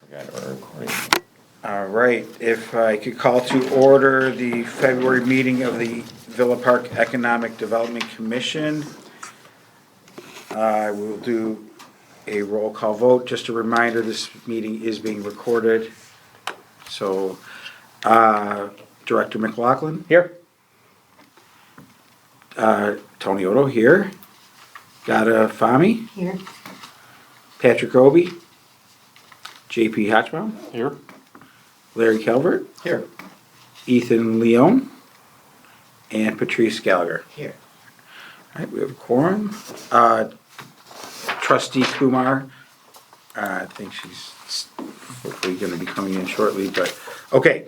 Forgot our recording. All right, if I could call to order the February meeting of the Villa Park Economic Development Commission. I will do a roll call vote. Just a reminder, this meeting is being recorded. So, Director McLaughlin? Here. Tony Odo here. Gada Fahmy? Here. Patrick Roby? JP Hatchbaum? Here. Larry Calvert? Here. Ethan Leone? And Patrice Gallagher. Here. All right, we have a quorum. Trustee Kumar, I think she's hopefully going to be coming in shortly, but, okay.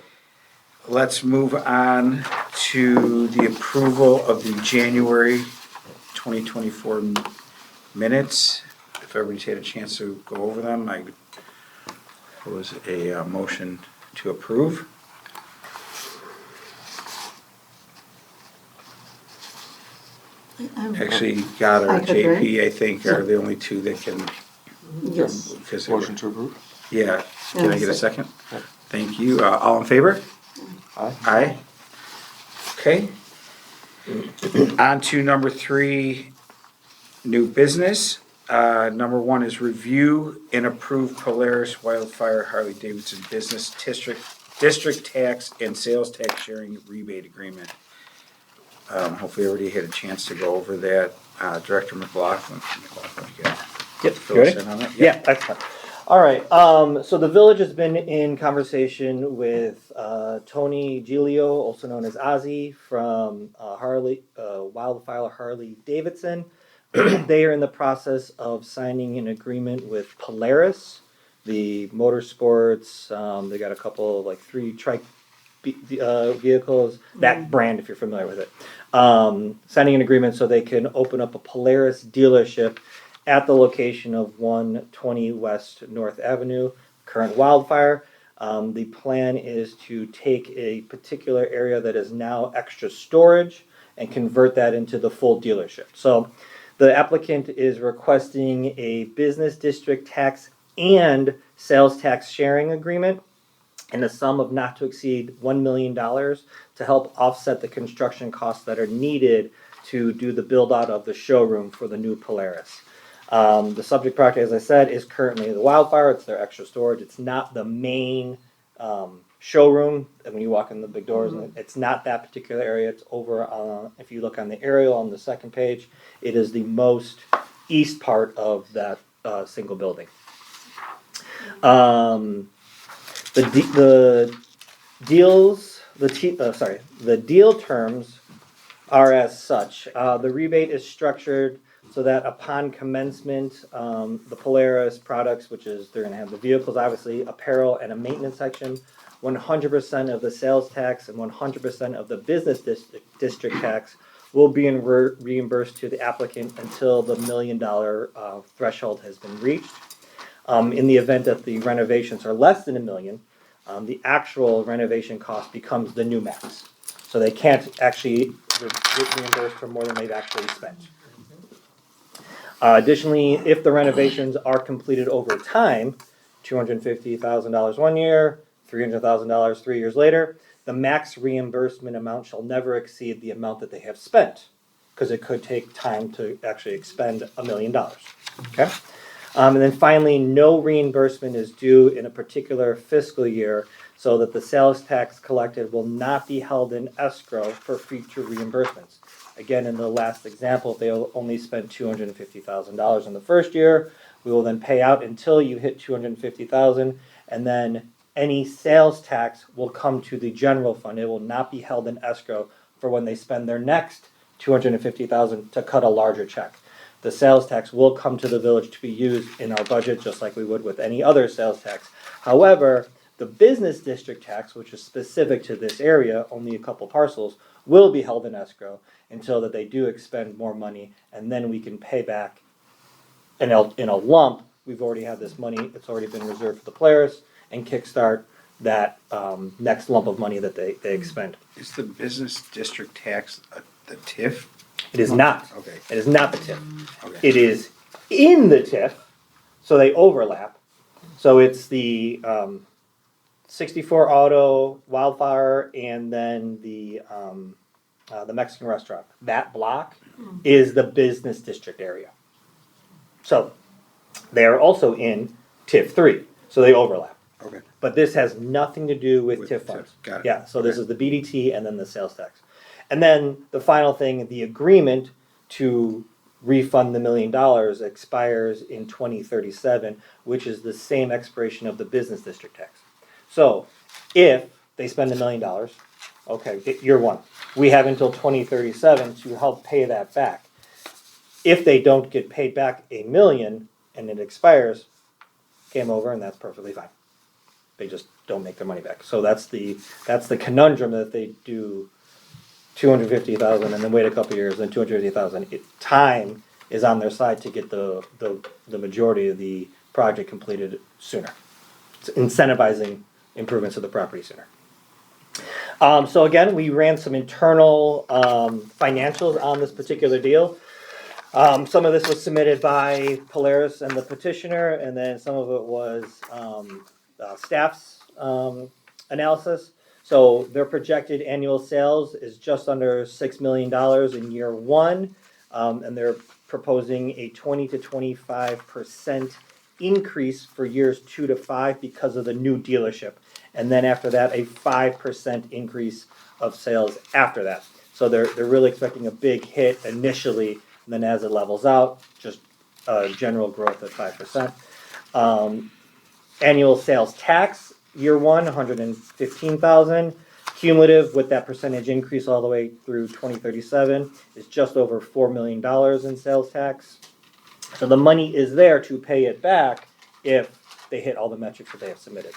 Let's move on to the approval of the January 2024 minutes. If everybody's had a chance to go over them, I propose a motion to approve. Actually, God or I could, JP, I think, are the only two that can. Yes. Because they were- Motion to approve? Yeah, can I get a second? Yeah. Thank you. All in favor? Aye. Aye. Okay. On to number 3, new business. Number 1 is review and approve Polaris Wildfire Harley Davidson Business District Tax and Sales Tax Sharing Rebate Agreement. Hopefully everybody had a chance to go over that. Director McLaughlin, you got Yep. fill You us ready? in on it? Yeah, excellent. All right. So the village has been in conversation with Tony Giglio, also known as Ozzy, from Wildfire Harley Davidson. They are in the process of signing an agreement with Polaris, the motorsports. They got a couple, like 3 trike vehicles, that brand, if you're familiar with it. Signing an agreement so they can open up a Polaris dealership at the location of 120 West North Avenue, current Wildfire. The plan is to take a particular area that is now extra storage and convert that into the full dealership. So the applicant is requesting a business district tax and sales tax sharing agreement in a sum of not to exceed $1 million to help offset the construction costs that are needed to do the build out of the showroom for the new Polaris. The subject project, as I said, is currently the Wildfire. It's their extra storage. It's not the main showroom. And when you walk in the big doors, it's not that particular area. It's over, if you look on the aerial on the second page, it is the most east part of that single building. The deal terms are as such. The rebate is structured so that upon commencement, the Polaris products, which is they're going to have the vehicles, obviously, apparel, and a maintenance section, 100% of the sales tax and 100% of the business district tax will be reimbursed to the applicant until the $1 million threshold has been reached. In the event that the renovations are less than $1 million, the actual renovation cost becomes the new max. So they can't actually get reimbursed for more than they've actually spent. Additionally, if the renovations are completed over time, $250,000 one year, $300,000 3 years later, the max reimbursement amount shall never exceed the amount that they have spent, because it could take time to actually expend $1 million. Okay? And then finally, no reimbursement is due in a particular fiscal year, so that the sales tax collected will not be held in escrow for future reimbursements. Again, in the last example, if they only spent $250,000 in the first year, we will then pay out until you hit $250,000, and then any sales tax will come to the general fund. It will not be held in escrow for when they spend their next $250,000 to cut a larger check. The sales tax will come to the village to be used in our budget, just like we would with any other sales tax. However, the business district tax, which is specific to this area, only a couple parcels, will be held in escrow until that they do expend more money, and then we can pay back in a lump. We've already had this money, it's already been reserved for the Polaris, and kickstart that next lump of money that they expend. Is the business district tax the TIF? It is not. Okay. It is not the TIF. Okay. It is in the TIF, so they overlap. So it's the 64 Auto, Wildfire, and then the Mexican restaurant. That block is the business district area. So they are also in TIF 3, so they overlap. Okay. But this has nothing to do with With TIF TIF, funds. got it. Yeah, so this Okay. is the BDT and then the sales tax. And then the final thing, the agreement to refund the $1 million expires in 2037, which is the same expiration of the business district tax. So if they spend $1 million, okay, year one, we have until 2037 to help pay that back. If they don't get paid back $1 million and it expires, game over, and that's perfectly fine. They just don't make their money back. So that's the conundrum that they do 250,000 and then wait a couple years, then 250,000. Time is on their side to get the majority of the project completed sooner. It's incentivizing improvements of the property sooner. So again, we ran some internal financials on this particular deal. Some of this was submitted by Polaris and the petitioner, and then some of it was staff's analysis. So their projected annual sales is just under $6 million in year one, and they're proposing a 20 to 25% increase for years 2 to 5 because of the new dealership, and then after that, a 5% increase of sales after that. So they're really expecting a big hit initially. And then as it levels out, just general growth at 5%. Annual sales tax, year one, 115,000. Cumulative with that percentage increase all the way through 2037 is just over $4 million in sales tax. So the money is there to pay it back if they hit all the metrics that they have submitted.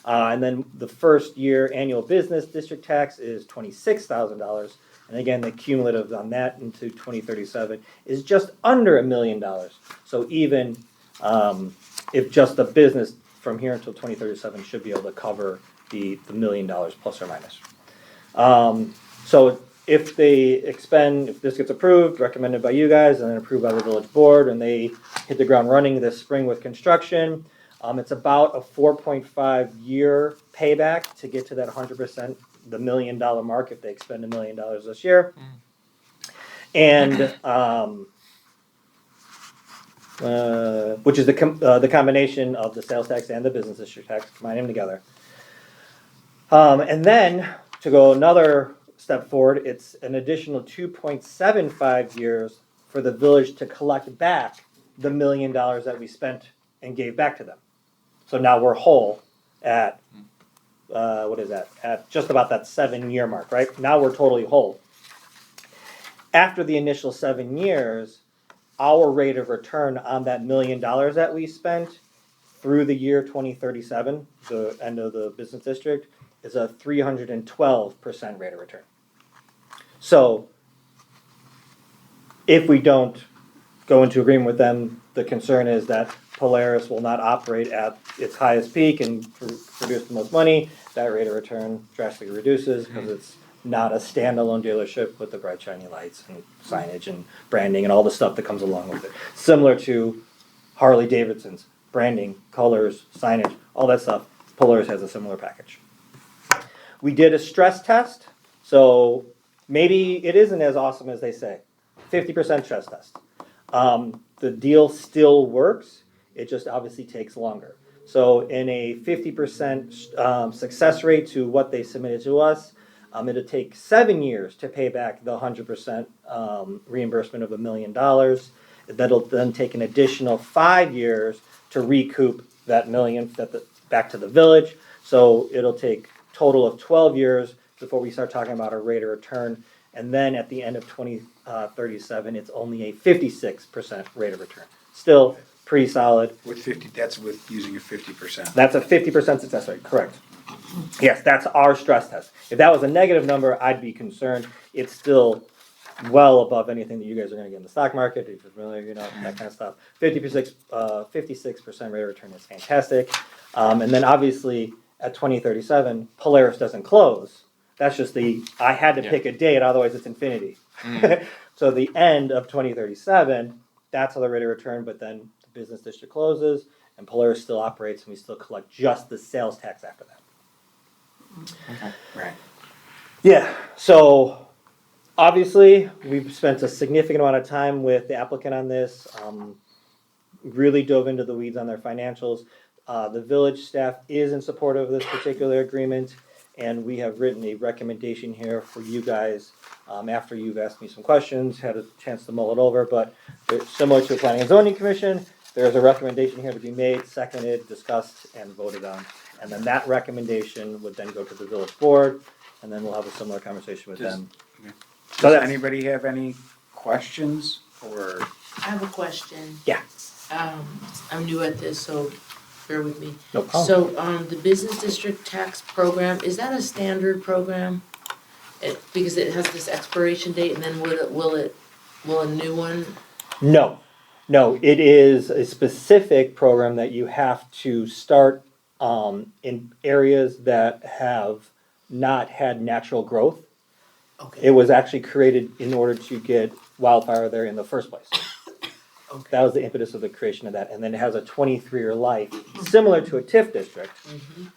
And then the first year annual business district tax is $26,000. And again, the cumulative on that into 2037 is just under $1 million. So even if just the business from here until 2037 should be able to cover the $1 million plus or minus. So if if this gets approved, recommended by you guys, and then approved by the village board, and they hit the ground running this spring with construction, it's about a 4.5 year payback to get to that 100%, the $1 million mark if they expend $1 million this year. And which is the combination of the sales tax and the business district tax, combine them together. And then to go another step forward, it's an additional 2.75 years for the village to collect back the $1 million that we spent and gave back to them. So now we're whole at, what is that? At just about that 7 year mark, right? Now we're totally whole. After the initial 7 years, our rate of return on that $1 million that we spent through the year 2037, the end of the business district, is a 312% rate of return. So if we don't go into agreement with them, the concern is that Polaris will not operate at its highest peak and produce the most money. That rate of return drastically reduces because it's not a standalone dealership with the bright shiny lights and signage and branding and all the stuff that comes along with it. Similar to Harley Davidson's branding, colors, signage, all that stuff. Polaris has a similar package. We did a stress test, so maybe it isn't as awesome as they say. 50% stress test. The deal still works. It just obviously takes longer. So in a 50% success rate to what they submitted to us, it'll take 7 years to pay back the 100% reimbursement of $1 million. That'll then take an additional 5 years to recoup that $1 million back to the village. So it'll take total of 12 years before we start talking about a rate of return. And then at the end of 2037, it's only a 56% rate of return. Still pretty solid. With 50, that's with using a 50%. That's a 50% success rate, correct. Yes, that's our stress test. If that was a negative number, I'd be concerned. It's still well above anything that you guys are going to get in the stock market, if you're familiar, that kind of stuff. 56% rate of return is fantastic. And then obviously at 2037, Polaris doesn't close. That's just I had to pick a date, otherwise it's infinity. So the end of 2037, that's how the rate of return, but then the business district closes, and Polaris still operates, and we still collect just the sales tax after that. Right. Yeah, so obviously, we've spent a significant amount of time with the applicant on this, really dove into the weeds on their financials. The village staff is in support of this particular agreement, and we have written a recommendation here for you guys, after you've asked me some questions, had a chance to mull it over, but similar to the Planning and Zoning Commission, there's a recommendation here to be made, seconded, discussed, and voted on. And then that recommendation would then go to the village board, and then we'll have a similar conversation with them. So Does that's- anybody have any questions or? I have a question. Yeah. I'm new at this, so bear with me. No problem. So, the business district tax program, is that a standard program? Because it has this expiration date, and then will a new one? No, it is a specific program that you have to start in areas that have not had natural growth. Okay. It was actually created in order to get wildfire there in the first place. Okay. That was the impetus of the creation of that, and then it has a 23-year life, similar to a TIF district.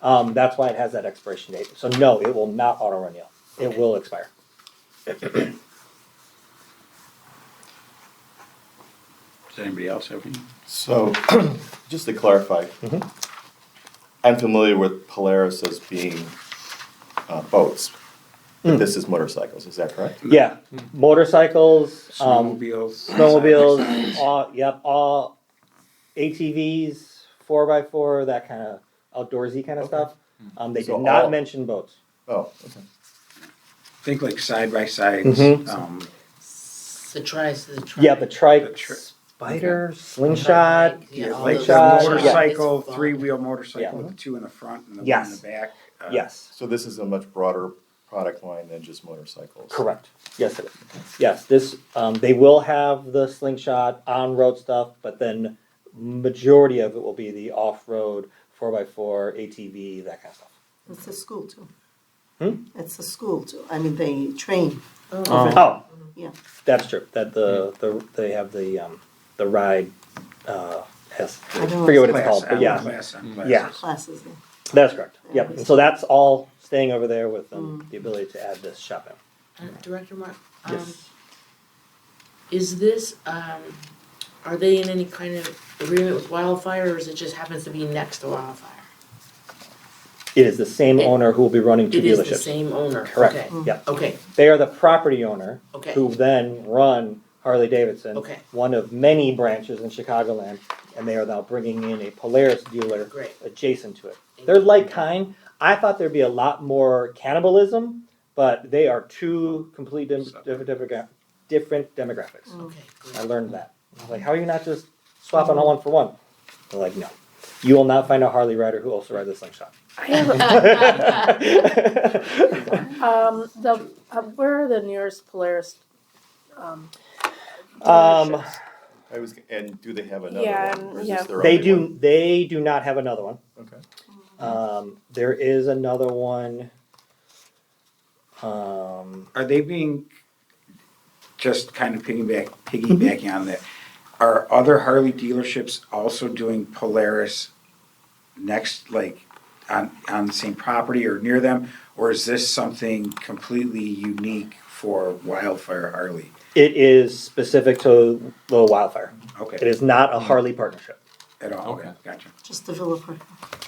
Mhm. That's why it has that expiration date. So no, it will not auto renew. It will expire. Does anybody else have any? So, just to clarify, Mhm. I'm familiar with Polaris as being boats, but Mm. this is motorcycles, is that correct? Yeah, motorcycles, Snowmobiles? snowmobiles, all ATVs, 4x4, that kind of outdoorsy kind of stuff. They So did not all- mention boats. Oh, okay. Think like side by sides. Mhm. The tri. Yeah, the trike, The tri- spider, slingshot. Yeah, all Like those the Slingshot, things. motorcycle, It's fun. three-wheel motorcycle Yeah. with the two in the front and the one in Yes. the back. Yes, So this is a much broader product line than just motorcycles? correct. Yes, it is. Yes, this, they will have the slingshot on-road stuff, but then majority of it will be the off-road, 4x4, ATV, that kind of stuff. It's a school too. Hmm? It's a school too. I mean, they train. Oh, Yeah. that's true. That they have the ride, I don't forget what it's Class called, but M, yeah, Class M classes. Yeah. Classes. Yeah. that's correct. Yep. And so that's all staying over there with the ability to add this shop in. Director Mark, Yes. is this, are they in any kind of agreement with Wildfire, or is it just happens to be next to Wildfire? It is the same It- owner who will be running two It is the dealerships. same owner? Correct. Okay. Yep. Okay, They are the property owner okay. who then run Harley Davidson, Okay. one of many branches in Chicagoland, and they are now bringing in a Polaris dealer Great. adjacent to it. They're like kind. I thought there'd be a lot more cannibalism, but they are two completely different demographics. Okay, I good. learned that. I was like, how are you not just swapping all one for one? They're like, no. You will not find a Harley rider who also rides a slingshot. I have where are the nearest Polaris? Dealerships? And do they have another Yeah, one? Or is yeah. this their They only do. one? They do not have another one. Okay. There is another one. Are they being, just kind of piggybacking on that, are other Harley dealerships also doing Polaris next, like, on the same property or near them? Or is this something completely unique for Wildfire Harley? It is specific to the Wildfire. It Okay, is not a Harley partnership. at all, okay, gotcha. Just the Villa Park.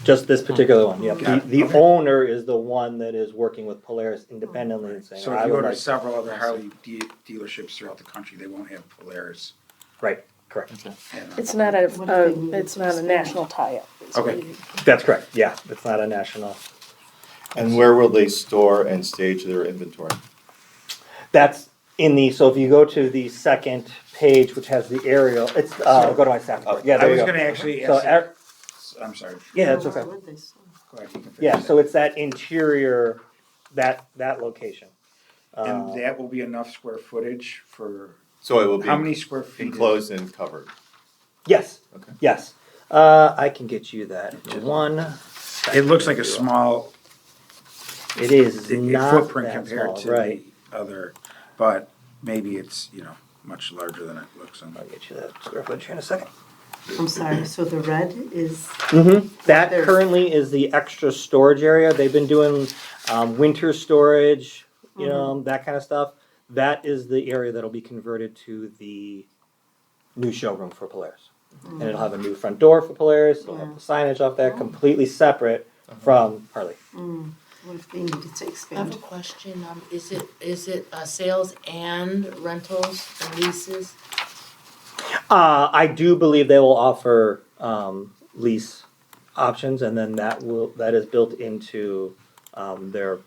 Just this particular one. Yep. Got it. The Okay. owner is the one that is working with Polaris independently and saying, So I if you would go to like. several other Harley dealerships throughout the country, they won't have Polaris. Right. Correct. And, It's not it's not a national tie-up. is what Okay. you- That's correct. Yeah. It's not a national. And where will they store and stage their inventory? That's in the. So if you go to the second page, which has the aerial, it's go to my staff report. Yeah. I There was you go. gonna actually So ask, I'm sorry, yeah, it's Where okay. would they store? go ahead, you can finish Yeah. it. So it's that interior, that location. And that will be enough square footage for, So it will be how many square feet? enclosed and covered? Yes. Okay. Yes. I can get you that in one. It looks like a small It is not footprint that compared small, to right. the other, but maybe it's, much larger than it looks. I'll get you that square footage here in a second. I'm sorry, so the red is, That There's- currently is the extra storage area. They've been doing winter storage, you know, that kind of stuff. That is the area that'll be converted to the new showroom for Polaris. And it'll have a new front door for Polaris. It'll have the signage off there, completely separate from Harley. what if they needed to I have expand? a question, is it sales and rentals and leases? I do believe they will offer lease options, and then that is built into their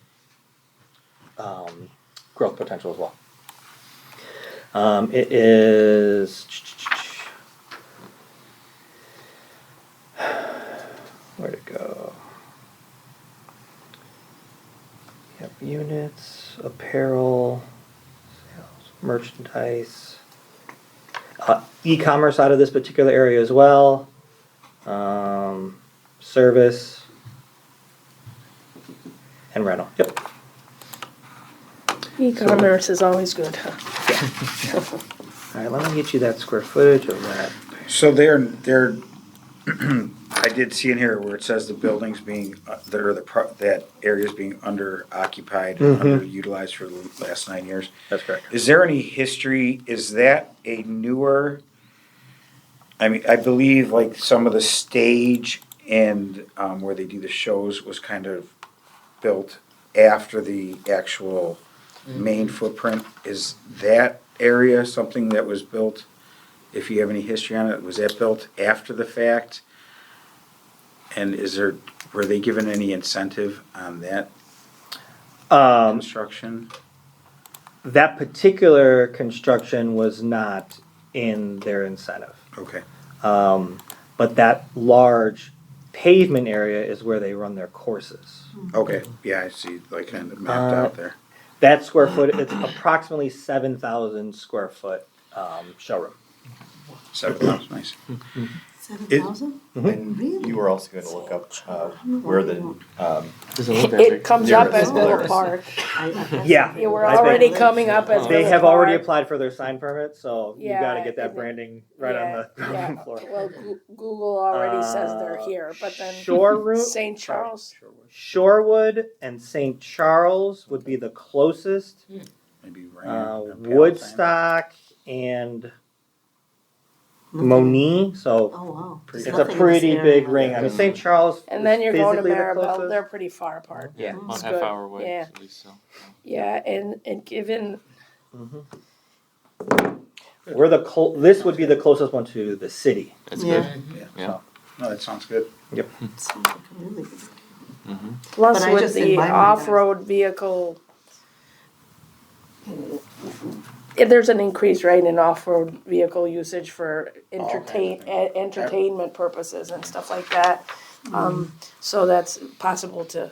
growth potential as well. It is where'd it go? Yep, units, apparel, sales, merchandise. E-commerce out of this particular area as well. Service and rental. Yep. E-commerce is always good. All right, let me get you that square footage of that. So they're, I did see in here where it says the buildings being, that area's being under occupied, underutilized for the last 9 years. That's correct. Is there any history, is that a newer, I mean, I believe like some of the stage and where they do the shows was kind of built after the actual main footprint. Is that area something that was built, if you have any history on it, was that built after the fact? And were they given any incentive on that construction? That particular construction was not in their incentive. Okay. But that large pavement area is where they run their courses. Okay, yeah, I see, like kind of mapped out there. That square foot, it's approximately 7,000 square foot showroom. 7,000, nice. 7,000? And Really? you were also gonna look up, where the, It comes up as Miller Park. Yeah. You were I think already coming up as They Miller have already Park. applied for their sign permit, so you Yeah, gotta get that and branding right on the floor. Well, Google already says they're here, but then Showroom, St. Charles. Shorewood and St. Charles would be the closest. Maybe Rain. Woodstock and Moni, so Oh, wow. it's a pretty big ring. I mean, St. Charles And then is you're going to physically the Maribel, closest. they're pretty far apart. Yeah. On It's half good. hour away, Yeah. at least so. Yeah, and given, We're this would be the closest one to the city. It's Yeah. good, yeah. No, that sounds good. Sounds like a really good idea. plus But I with just, in the my mind, off-road vehicle, there's an increase, right, in off-road vehicle usage for entertainment purposes and stuff like that. So that's possible to,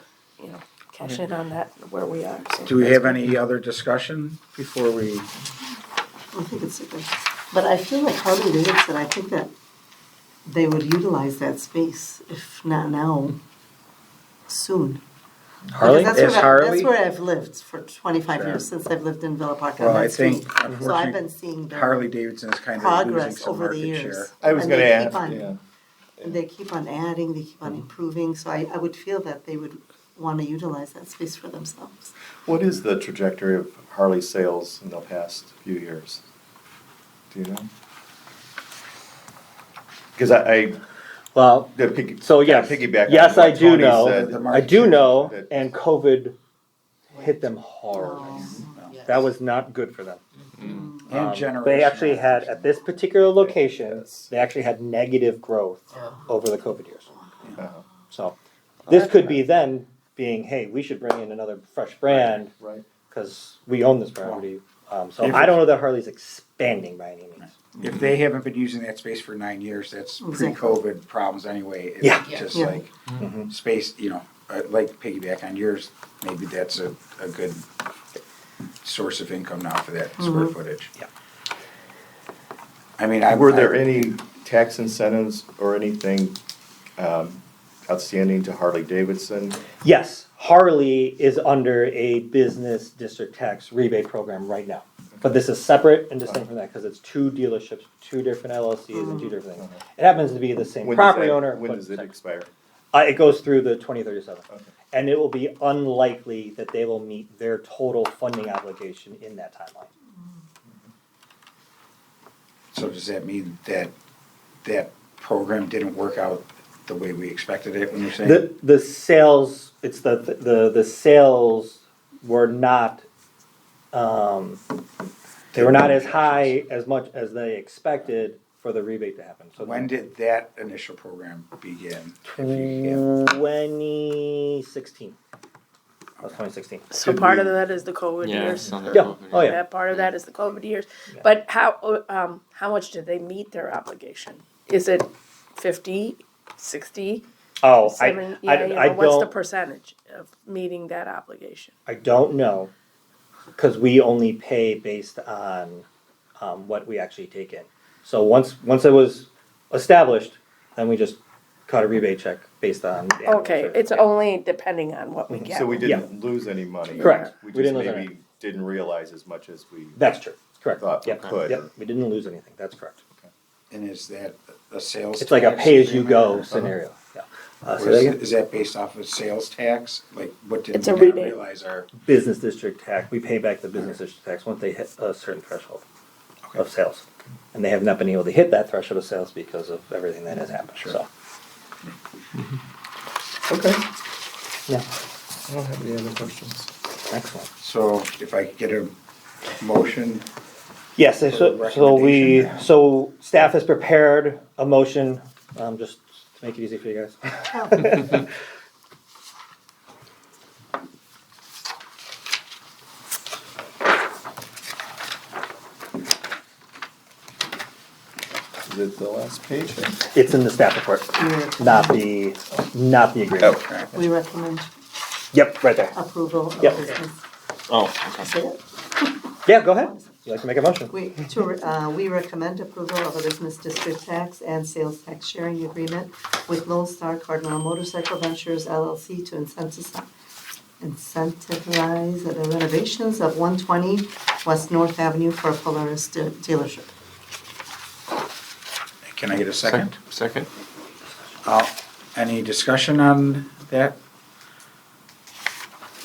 cash in on that where we are. So Do we that's have good. any other discussion before we? I think it's a good, but I feel like Harley Davidson, I think that they would utilize that space, if not now, soon. Harley? Because Is Harley? That's where I've lived for 25 Sure. years, since I've lived in Villa Park Well, on I that street. think So I've unfortunately been seeing their Harley Davidson is kind of losing progress some over the market years. share. I was And gonna they ask, keep on- yeah. And they keep on adding, they keep on improving, so I would feel that they would want to utilize that space for themselves. What is the trajectory of Harley sales in the past few years? Do you know? Because Well, so yes, piggyback on yes, what I do Tony know. said. I do know, That- and COVID hit them hard. Yes. That was not good for them. And generation. They actually had, at this particular location, Yes. they actually had negative growth over the COVID years. Uh-huh. So this could be them being, hey, we should bring in another fresh brand Right. because we own this property. So If I don't know that Harley's expanding by any means. If they haven't been using that space for 9 years, that's Exactly. pre-COVID problems anyway. It's Yeah. Just Yeah. like space, like piggyback on yours, maybe that's a good source of income now for that square footage. Yeah. I mean, Were there any tax incentives or anything outstanding to Harley Davidson? Yes, Harley is under a business district tax rebate program right now. But this is separate and distinct from that, because it's two dealerships, two different LLCs and two different things. It happens to be the same When does property that- owner. When but does it separate. expire? It goes through the 2037. Okay. And it will be unlikely that they will meet their total funding obligation in that timeline. So does that mean that that program didn't work out the way we expected it when you're saying? The sales, it's the sales were not, they were not as high as much as they expected for the rebate to happen. So When did that initial program begin? If you 2016. That was 2016. So Did part we- of that is the COVID Yeah, years. some of Yeah. COVID, Oh, yeah. That part of that is the COVID years. Yeah. But how much did they meet their obligation? Is it 50, 60, Oh, 7? I What's the don't, percentage of meeting that obligation? I don't know, because we only pay based on what we actually take in. So once it was established, then we just cut a rebate check based on. the annual Okay, service. it's Yeah. only depending on what we get. So we didn't lose any money. Correct. We We just didn't lose maybe any. didn't realize as much as we That's true, correct. thought we Yep. could. Yep, we didn't lose anything, that's correct. And is that a sales? It's like a tax pay-as-you-go agreement? scenario, yeah. Or Say that again? is that based off of sales tax? Like, what did It's we a not rebate. realize our? Business district tax, we pay back the business district tax once they hit a certain threshold of sales. And they have not been able to hit that threshold of sales because of everything that has happened, Sure. so. Okay. Yeah, I don't have any other questions. excellent. So if I could get a motion, Yes, For so we, recommendation. so staff has prepared a motion, just to make it easy for you guys. Is it the last page? It's in the staff report, not the agreement. Oh, We recommend Yep, right there. approval of Yep. business. Oh, I okay. say it? Yeah, go ahead. You like to make a motion? We recommend approval of a business district tax and sales tax sharing agreement with Lone Star Cardinal Motorcycle Ventures LLC to incentivize the renovations of 120 West North Avenue for a Polaris dealership. can I get a second? Second? Any discussion on that?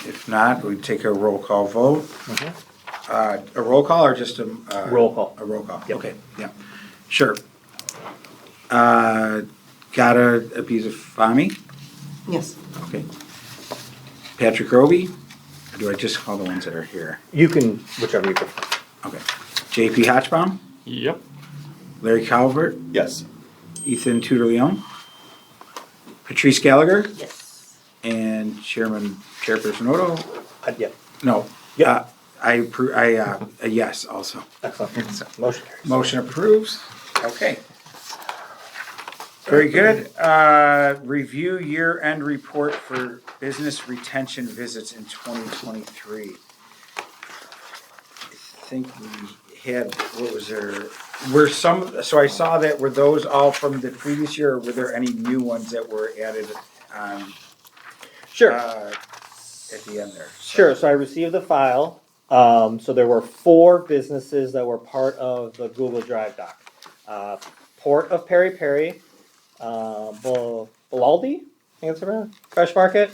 If not, we take a roll call vote. A roll call or just a? Roll call. A roll call, Yep. okay, yeah, sure. Gotta Abizafami, Yes. okay. Patrick Roby, or do I just call the ones that are here? You can, whichever you prefer. Okay. JP Hotchbaum, Yep. Larry Calvert, yes. Ethan Tudor-Leon, Patrice Gallagher, Yes. and Chairperson Odo. Yep, No, Yeah. a yes also. excellent. Motion carries. Motion approves, okay. Very good. Review year-end report for business retention visits in 2023. I think we had, what was there, so I saw that, were those all from the previous year, or were there any new ones that were added Sure. at the end there? Sure, so I received the file. So there were 4 businesses that were part of the Google Drive doc. Port of Peri Peri, Bilaldi, I think it's around, Fresh Market,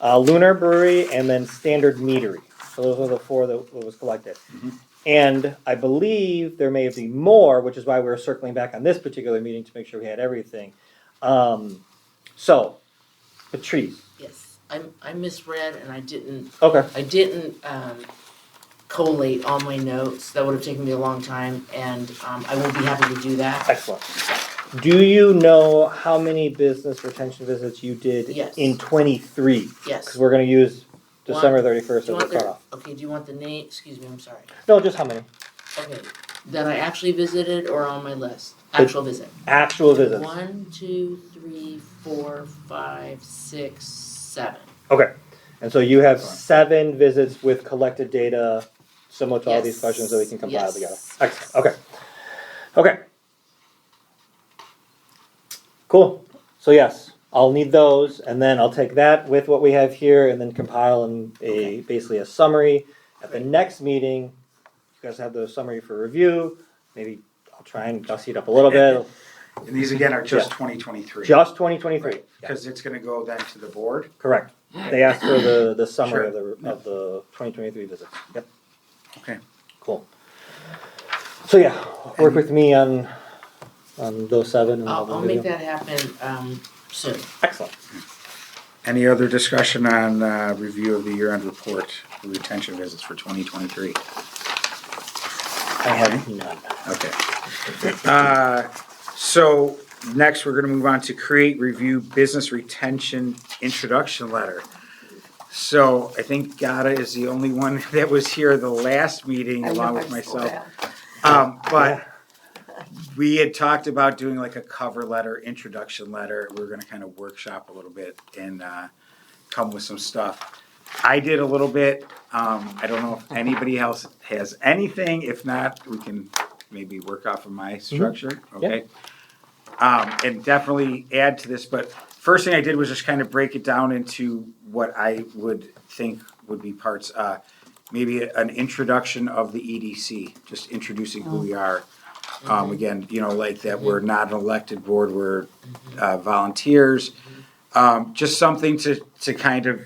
Lunar Brewery, and then Standard Meadery. So those are the 4 that was collected. And I believe there may be more, which is why we were circling back on this particular meeting to make sure we had everything. So, Patrice. Yes, I misread and I didn't Okay. collate all my notes. That would have taken me a long time, and I will be happy to do that. Excellent. Do you know how many business retention visits you did Yes. in 23? Yes. Because we're going to use December 31st Do you as the want the, cutoff. okay, do you want the name, excuse me, I'm sorry. No, just how many? Okay, that I actually visited or on my list? Actual visit. Actual visits. 1, 2, 3, 4, 5, 6, 7. Okay. And so you have 7 visits with collected data similar to all these Yes. questions that we can compile Yes. together. Excellent. Okay. Okay. Cool. So yes, I'll need those, and then I'll take that with what we have here, and then compile basically a summary. At the next meeting, you guys have the summary for review. Maybe I'll try and dust it up a little bit. And these again are just Yeah. 2023. Just 2023. Right, because it's gonna go then to the board. Correct. They asked for the summary Sure. of the 2023 visits. Yep. Okay. Cool. So yeah, work with me on those 7. And I'll make that happen, soon. Excellent. Any other discussion on review of the year-end report, for retention visits for 2023? I have none. Okay. So next, we're gonna move on to create, review, business retention introduction letter. So I think Gata is the only one that was here the last meeting along with myself. But we had talked about doing like a cover letter, introduction letter. We were gonna kind of workshop a little bit and come with some stuff. I did a little bit. I don't know if anybody else has anything. If not, we can maybe work off of my structure, okay? And definitely add to this, but first thing I did was just kind of break it down into what I would think would be parts. Maybe an introduction of the EDC, just introducing who we are. Again, you know, like that we're not an elected board, we're volunteers. Just something to kind of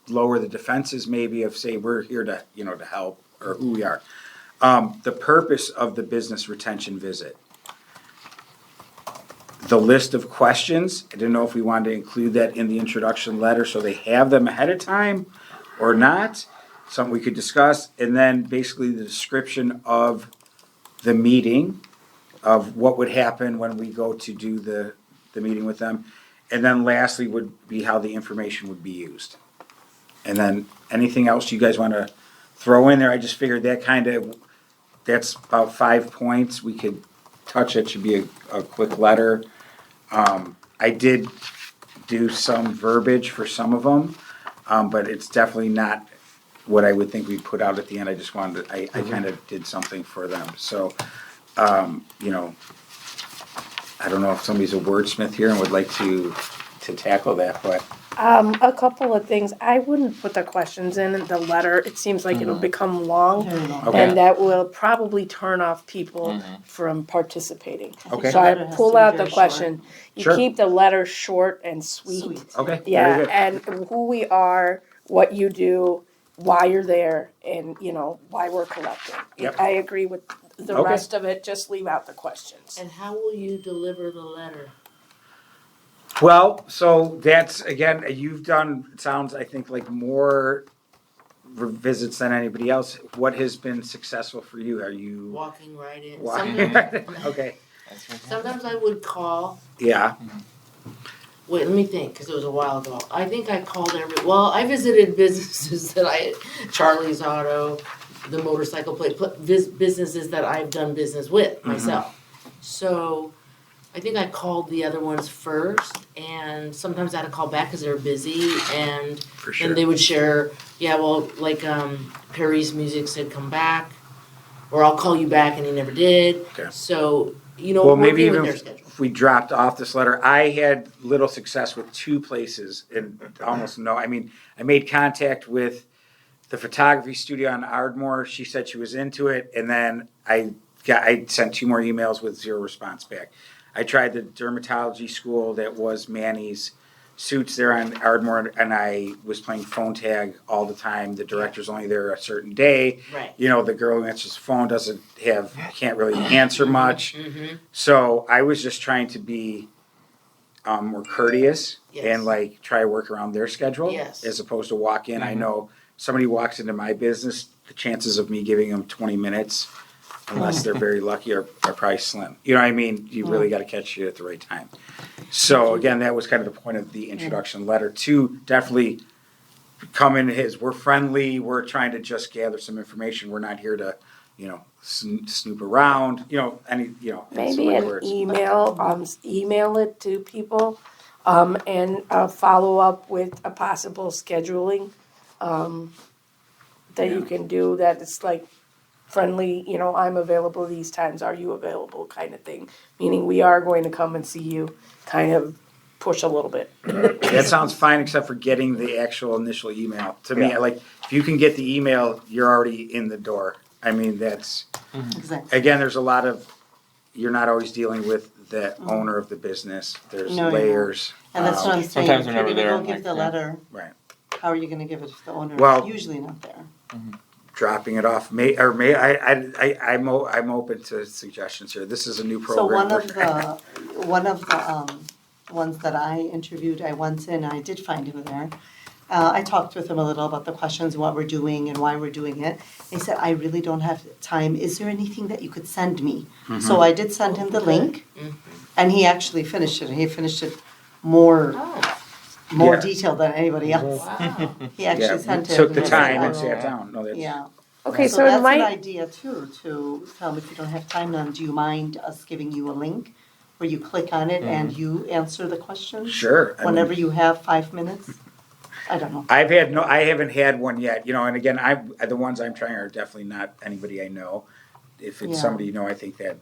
lower the defenses maybe of say we're here to, you know, to help or who we are. The purpose of the business retention visit. The list of questions, I didn't know if we wanted to include that in the introduction letter so they have them ahead of time or not. Something we could discuss. And then basically the description of the meeting, of what would happen when we go to do the meeting with them. And then lastly would be how the information would be used. And then anything else you guys want to throw in there, I just figured that's about 5 points. We could touch it, should be a quick letter. I did do some verbiage for some of them, but it's definitely not what I would think we'd put out at the end. I just wanted to, I kind of did something for them. So, you know, I don't know if somebody's a wordsmith here and would like to tackle that, but. A couple of things. I wouldn't put the questions in the letter. It seems like it'll become long. Okay. And that will probably turn off people from participating. Okay. So letter I has pull to be out the very question. You Sure. keep the letter short and sweet. Okay, very Yeah, good. and who we are, what you do, why you're there, and, you know, why we're collecting. Yep. I agree with the Okay. rest of it, just leave out the questions. And how will you deliver the letter? Well, so that's, again, you've done, it sounds, I think, like more visits than anybody else. What has been successful for you? Are you? Walking right in? Walking? Sometimes, Okay, sometimes I would call, yeah, wait, let me think, cause it was a while ago. I think I called I visited businesses that Charlie's Auto, the motorcycle plate, businesses that I've done business with myself. So I think I called the other ones first, and sometimes I had to call back because they were busy, and for sure. then they would share, yeah, well, like Perry's Music said come back, or I'll call you back, and he never did. Okay. So, you know, Well, maybe working with even their schedule. if we dropped off this letter, I had little success with 2 places and almost no, I mean, I made contact with the photography studio on Ardmore. She said she was into it, and then I sent 2 more emails with 0 response back. I tried the dermatology school that was Manny's Suits there on Ardmore, and I was playing phone tag all the time. The director's only there a certain day. Right. You know, the girl who answers the phone can't really answer much. Mm-hmm. So I was just trying to be more courteous Yes. and like try to work around their schedule. Yes. As opposed to walk in. I know somebody walks into my business, the chances of me giving them 20 minutes, unless they're very lucky, are probably slim. You know what I mean? You really got to catch you at the right time. So again, that was kind of the point of the introduction letter. 2, definitely come in we're friendly. We're trying to just gather some information. We're not here to, you know, snoop around. You know, in so Maybe many an words. email it to people, and follow up with a possible scheduling, that you can do, that it's like friendly, you know, I'm available these times, are you available, kind of thing. Meaning we are going to come and see you, kind of push a little bit. That sounds fine, except for getting the actual initial email. To me, Yeah. like if you can get the email, you're already in the door. I mean, that's, Exactly. again, there's a lot of, you're not always dealing with the owner of the business. There's No, you're not. layers. And that's what I'm saying. Sometimes If they're you're never gonna go there, give the like, yeah. letter, Right. how are you gonna give it if the owner Well- is usually not there? Dropping it off, I'm open to suggestions here. This is a new So program. one of the ones that I interviewed, I went in, I did find him there. I talked with him a little about the questions, what we're doing and why we're doing it. He said, I really don't have time. Is there anything that you could send me? So I did send him the link, and he actually finished it. He finished it more Oh, Yeah. detailed than anybody else. wow. He actually Yeah, sent it. took the and said, time I and will- sat down. No, that's. Yeah. Okay, So so it that's an might, idea too, to tell them if you don't have time, then do you mind us giving you a link where you click on it and you answer the question? Sure. I mean- Whenever you have 5 minutes? I don't know. I haven't had one yet, and again, the ones I'm trying are definitely not anybody I know. If it's Yeah. somebody you know, I think that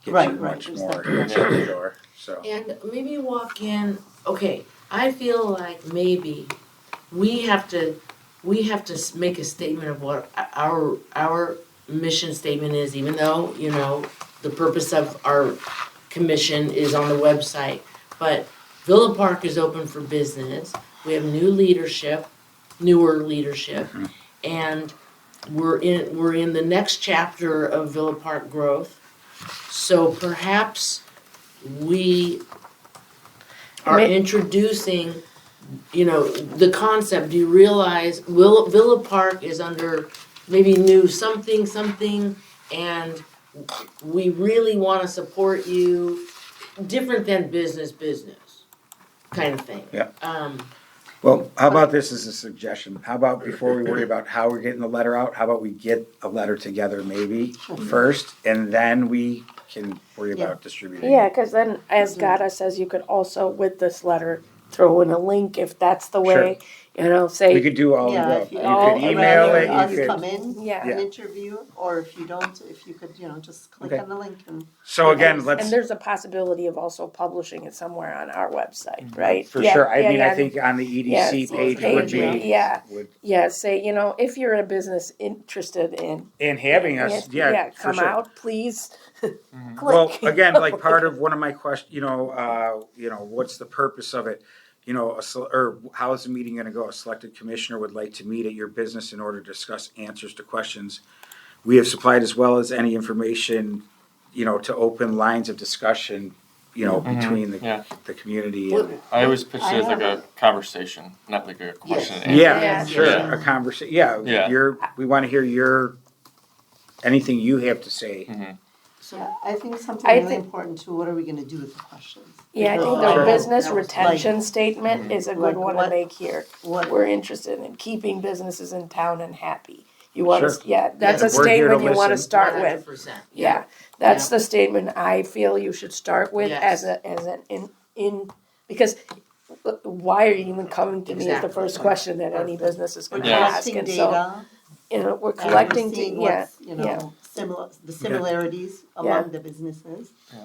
gets Right, you right, much there's more that. to the door, so. And maybe walk in, okay, I feel like maybe we have to make a statement of what our mission statement is, even though, the purpose of our commission is on the website. But Villa Park is open for business. We have newer leadership, and we're in the next chapter of Villa Park growth. So perhaps we are introducing, the concept. Do you realize Villa Park is under maybe new something, and we really want to support you, different than business kind of thing. Yeah. Um, Well, how about this as a suggestion? How about before we worry about how we're getting the letter out, how about we get a letter together maybe first, and then we can worry about distributing. yeah, because then, as Gada says, you could also, with this letter, throw in a link if that's the way, say. We could do all Yeah, of if you, it. You all could email rather it, us you could. come in Yeah. and interview, or if you don't, if you could, just click Okay. on the link and. So again, let's. And there's a possibility of also publishing it somewhere on our website, right? For Yeah, sure, I yeah, mean, I yeah. think on the Yeah, EDC page would be. yeah. would- Yeah, say, if you're a business interested in. In having us, yeah, for come sure. out, please. Click. Well, again, like part of one of my questions, what's the purpose of it? Or how is the meeting gonna go? A selected commissioner would like to meet at your business in order to discuss answers to questions we have supplied, as well as any information, to open lines of discussion, between Yeah. the community. What- and- I always pitch I it as like have a conversation, not like a question and answer. Yeah, Yes, sure, yes. a conversation, Yeah. we wanna hear anything you have to say. Yeah, I think something I really think- important too, what are we gonna do with the questions? Yeah, I think Because, the business that was retention statement is a good Like one to what- make here. What, We're interested in keeping businesses in town and happy. You want Sure. to, that's a We're here to statement you want to listen. start with. 100%. Yeah, that's Yeah. the statement I feel you should start with Yes. as an because why are you even coming to me as the Exactly. first question that any business is we're gonna Yeah. ask? collecting And so, data, we're and we're collecting, seeing yeah, what's, yeah. the similarities among the businesses. Yeah.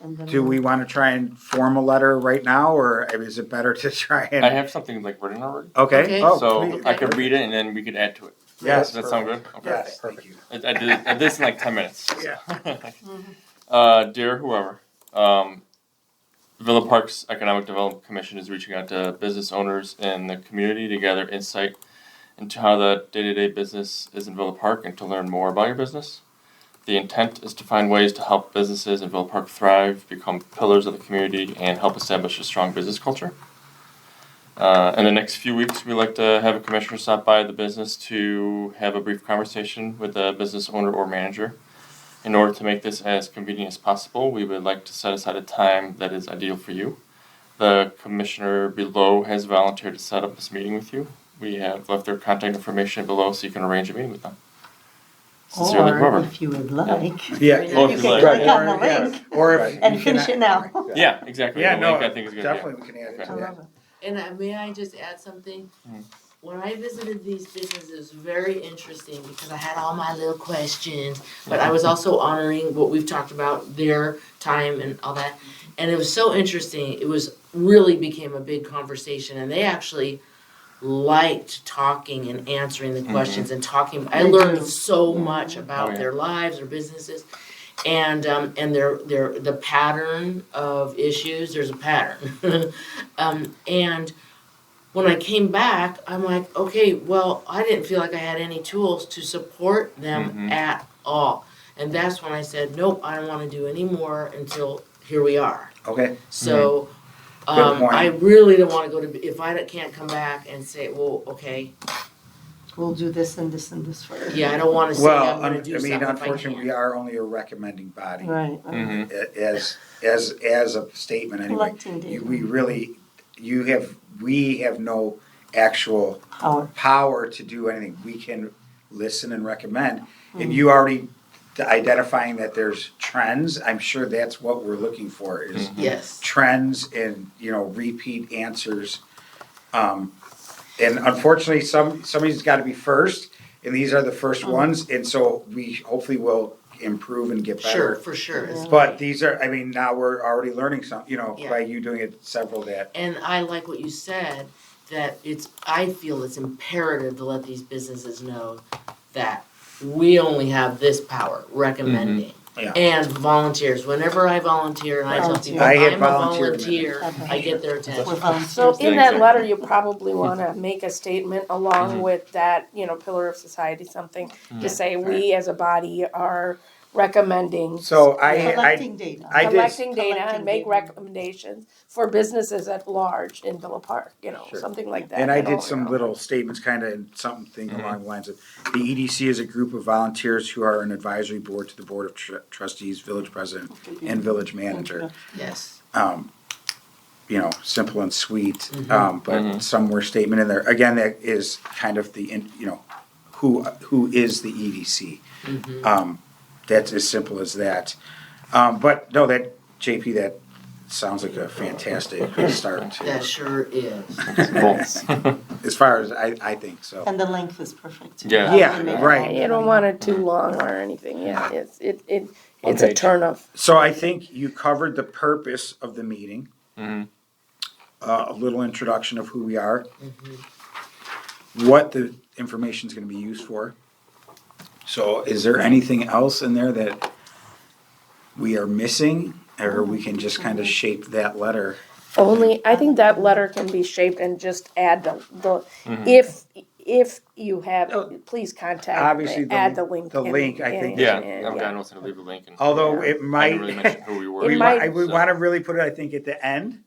And then Do we wanna try and form a letter right now, or is it better to try and? I have something like written already, Okay, Okay. oh, so please. I could read it and then we could add to it. Yes. Does that sound good? Okay. Yes, thank you. I did this in like 10 minutes. Yeah. Dear whoever, Villa Park's Economic Development Commission is reaching out to business owners in the community to gather insight into how the day-to-day business is in Villa Park and to learn more about your business. The intent is to find ways to help businesses in Villa Park thrive, become pillars of the community, and help establish a strong business culture. In the next few weeks, we'd like to have a commissioner stop by the business to have a brief conversation with the business owner or manager. In order to make this as convenient as possible, we would like to set aside a time that is ideal for you. The commissioner below has volunteered to set up this meeting with you. We have left their contact information below so you can arrange a meeting with them. Sincerely, Or whoever. if you would like, Yeah. Well, you if can like. click on the Or, yeah. link Or if. and you finish cannot- it now. Yeah, exactly. Yeah, The no, link I think is good. Yeah. definitely we can add it Okay. to I that. love it. And may I just add something? When I visited these businesses, it was very interesting because I had all my little questions, but I was also honoring what we've talked about, their time and all that. And it was so interesting. It was really became a big conversation, and they actually liked talking and answering the questions and talking. I They learned do. so much about Oh, yeah. their lives, their businesses, and their the pattern of issues. There's a pattern, and when I came back, I'm like, okay, well, I didn't feel like I had any tools to support them at all, and that's when I said, nope, I don't want to do any more until here we are. Okay, So. Good point. I really don't want to go to, if I can't come back and say, well, okay, We'll do this and this and this for you. yeah, I don't want to say well, I'm gonna do I mean, something if I unfortunately, we can't. are only a recommending body. Right. As a statement anyway, Collecting data. we have no actual Power. to do anything. We can listen and recommend. And you already identifying that there's trends, I'm sure that's what we're looking for is Yes, trends and, repeat answers. And unfortunately, somebody's gotta be first, and these are the first ones, and so we hopefully will improve and get sure, better. for sure. It's But great. these are, I mean, now we're already learning some, Yeah. by you doing it several that. And I like what you said, that I feel it's imperative to let these businesses know that we only have this power, recommending. Yeah. And volunteers, whenever I volunteer and I tell people I had I'm a volunteered. volunteer, I get their attention. We're volunteers. So in Thanks, that Amy. letter, you probably wanna make a statement along with that, pillar of society, something to say, we as a body are recommending. So Collecting data. I did- Collecting data Collecting and make data. recommendations for businesses at large in Villa Park, Sure. something like that. And I did some little statements, kind of something along the lines of, the EDC is a group of volunteers who are an advisory board to the Board of Trustees, village president, and village manager. Yes, Simple and sweet, but some more statement in there. Again, that is kind of the, who is the EDC? That's as simple as that. But no, JP, that sounds like a fantastic start to, that sure is. Cool. as far as I think so. And the length is perfect. too. Yeah. Yeah, Make it right. You don't want it too long or anything, yeah, it's a page. turn of. So I think you covered the purpose of the meeting. Mhm. A little introduction of who we are, what the information is going to be used for. So is there anything else in there that we are missing, or we can just kind of shape that letter? I think that letter can be shaped and just add the if you have, please contact, Obviously, add the link. the link, I think. Yeah, and- I'm gonna also leave a link. Although it I might, didn't really mention who we were. It might- we want to really put it, I think, at the end,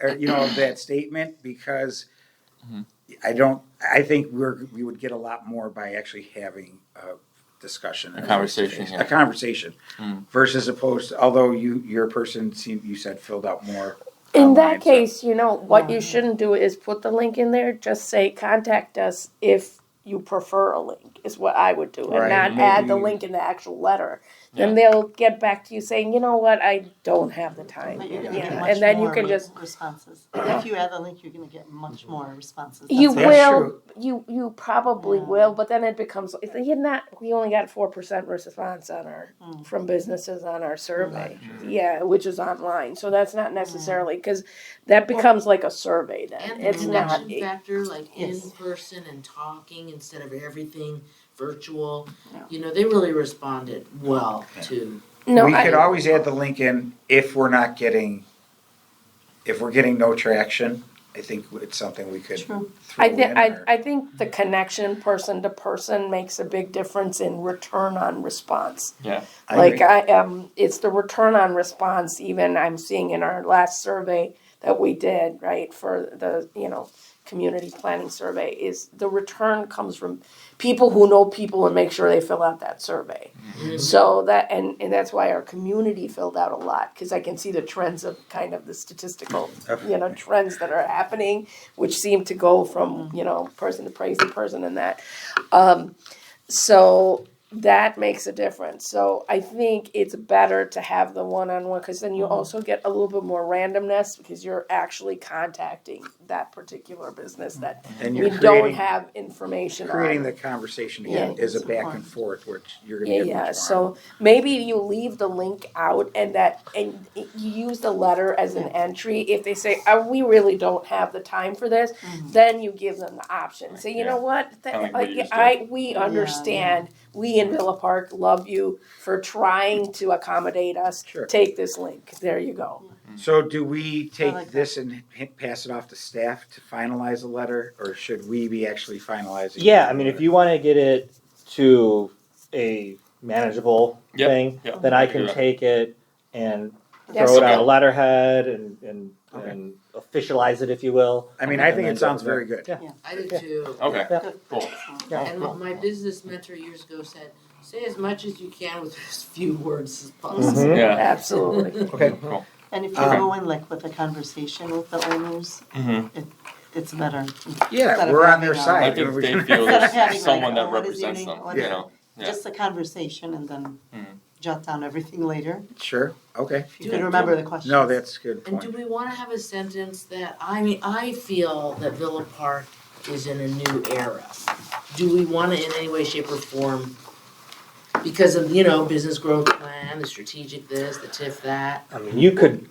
or, of that statement, because I think we would get a lot more by actually having a discussion. A conversation, yeah. A conversation, versus opposed, although your person you said filled out more. In online, that so- case, what you shouldn't do is put the link in there, just say, contact us if you prefer a link, is what I would do, and Right, not add the maybe- link in the actual letter. Then they'll get back to you saying, you know what, I don't have the time, But you're gonna yeah, get much and then you more can just, responses. If you add the link, you're gonna get much more responses. you That's That's will, true. you probably Yeah. will, but then it becomes, we only got 4% response on from businesses on our survey. Yeah, which is online, so that's not necessarily, cause that becomes like a survey then, And the it's not. connection factor, like Yes. in person and talking instead of everything virtual. Yeah. They really responded well to. No, we I- could always add the link in if we're getting no traction. I think it's something we could True. throw I in. think or- I think the connection person to person makes a big difference in return on response. Yeah. I agree. It's the return on response. Even I'm seeing in our last survey that we did, right, for the community planning survey, is the return comes from people who know people and make sure they fill out that survey. So that and that's why our community filled out a lot, because I can see the trends of kind of the statistical trends that are happening, which seem to go from person to person and that. So that makes a difference. So I think it's better to have the one-on-one, because then you also get a little bit more randomness, because you're actually contacting that particular business that And you you're don't creating, have information creating on. the conversation again Yeah. is a back and forth, which you're gonna Yeah, get much more. yeah, so maybe you leave the link out and you use the letter as an entry. If they say, we really don't have the time for this, then you give them the option. Say, you know Yeah. what, Kinda like we used to. we understand, we in Villa Park love you for trying to accommodate us. Sure. Take this link, there you go. So do we take like this and pass it off to staff to finalize the letter, or should we be actually finalizing? Yeah, I mean, if you want to get it to a manageable Yep, thing, yep, then I I can do can that. take it and Yes, throw it okay. on a letterhead and Okay. officialize it, if you will. I mean, I and think then it go sounds from there. very good. Yeah. I do too. Okay, Yeah. cool. Yeah. And my business mentor years ago said, say as much as you can with as few words as possible. Mhm. Yeah. Absolutely. Okay. Cool. And if you Okay. go in like with a conversation with the owners, Mm-hmm. it's better. Yeah, Instead of we're on their having a- side. Like if We they can- feel Instead of having there's like, someone that what is your represents name? them, What you is- know? Yeah. Just a conversation and then jot down everything later. Sure, okay. If you can remember the questions. No, that's a good And point. do we wanna have a sentence that, I mean, I feel that Villa Park is in a new era. Do we wanna in any way, shape or form, because of, business growth plan, the strategic this, the TIF that? I mean, you could,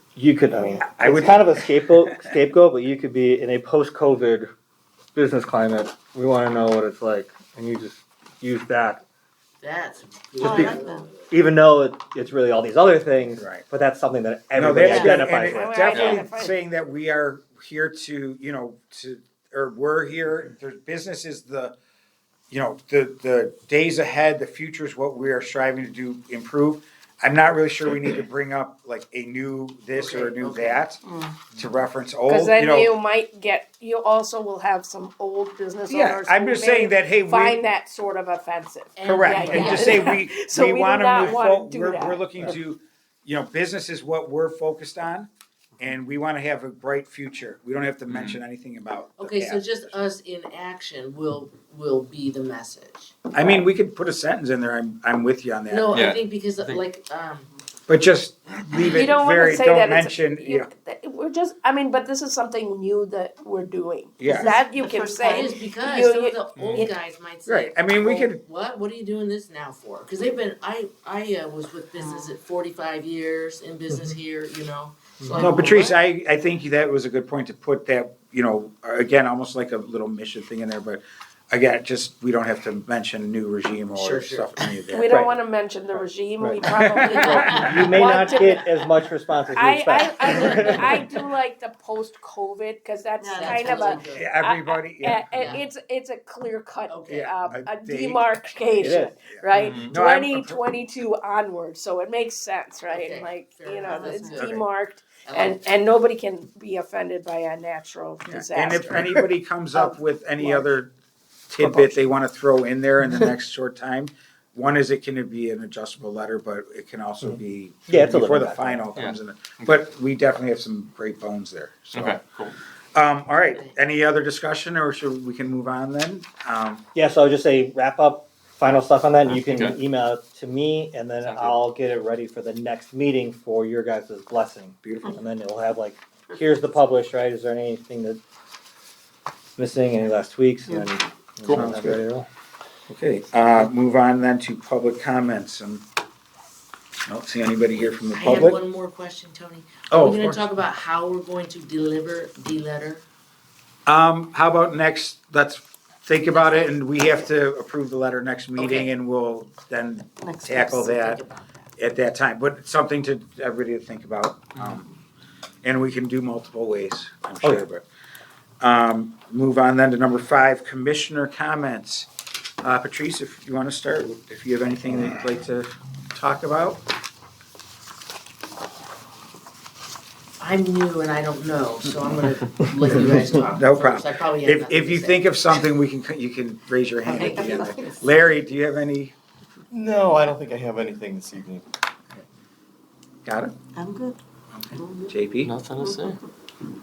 I mean, I it's would- kind of a scapegoat, but you could be in a post-COVID business climate. We want to know what it's like, and you just use that, That's Oh, I good. like that. even though it's really all these other things. Right. But that's something that No, everybody that's good, and identifies it- with. definitely Identify. saying that we are here we're here, business is the days ahead, the future is what we are striving to do, improve. I'm not really sure we need to bring up like a new this or a new Okay. that to reference old, Because then you might you also will have some old business Yeah, owners. I'm who just may saying that, hey, we. find that sort of offensive. Correct, Yeah, and yeah. just say we, So we we do wanna not move wanna forward, do we're that. looking to, business is what we're focused on, and we wanna have a bright future. We don't have to mention anything about the Okay, so past. just us in action will be the message. I mean, we could put a sentence in there, I'm with you on that, No, Yeah. I think because I think- like, but just leave You it don't want very, to say don't that mention, we're just. I mean, but this is something new that we're doing. Yeah. That you The can first say. it is because You- some you- of the old guys might say, Right, I mean, we "Well, could- what are you doing this now for?" Because they've been, I was with business at 45 years, in business here, So I No, go, Patrice, "What?" I think that was a good point to put that, again, almost like a little mission thing in there, but again, just, we don't have to mention new regime or Sure. stuff, any of that. We don't Right. want to mention the regime. We Right. probably don't. You may want not to- get as much response as you expect. I do like the post-COVID because that's Yeah, kind That's of a. really good. Everybody, yeah. It's a clear cut, Okay. Yeah, a a date. demarcation, It right? Mhm. No, I'm- 2022 onward, so it makes sense, right? Okay, Like fair enough. it's That's good. demarked, I like and nobody can be offended by a natural Yeah, disaster. and if anybody comes up with any large other tidbit they wanna throw in there in the next short time, one is it can be an adjustable letter, but it can also be Yeah, it's a before little the bit. final comes in. But we definitely have some great bones there, so. Okay, cool. All right, any other discussion, or we can move on then? Yeah, so I'll just say wrap up final stuff on that, and you can Okay. email it to me, and then Sounds good. I'll get it ready for the next meeting for your guys' blessing. Beautiful. And then it'll have like, here's the published, right? Is there anything that's missing, any last tweaks? And then Cool. we'll have it ready to roll. Okay, move on then to public comments, and I don't see anybody here from the I had public. one more question, Tony. Oh, Are we of gonna course. talk about how we're going to deliver the letter? How about next, let's think about it, and we have to approve the letter next meeting, Okay. and we'll then Next tackle steps. that Think about that. at that time, but it's something to, everybody to think about. And we can do multiple ways, I'm Oh, sure, but. Move on then to number 5, commissioner comments. Patrice, if you wanna start, if you have anything that you'd like to talk about? I'm new and I don't know, so I'm gonna let you guys talk No first. problem. I probably have If nothing to you say. think of something, you can raise your hand at the end. Larry, do you have any, No, I don't think I have anything this evening. got it? I'm good. JP? Nothing to say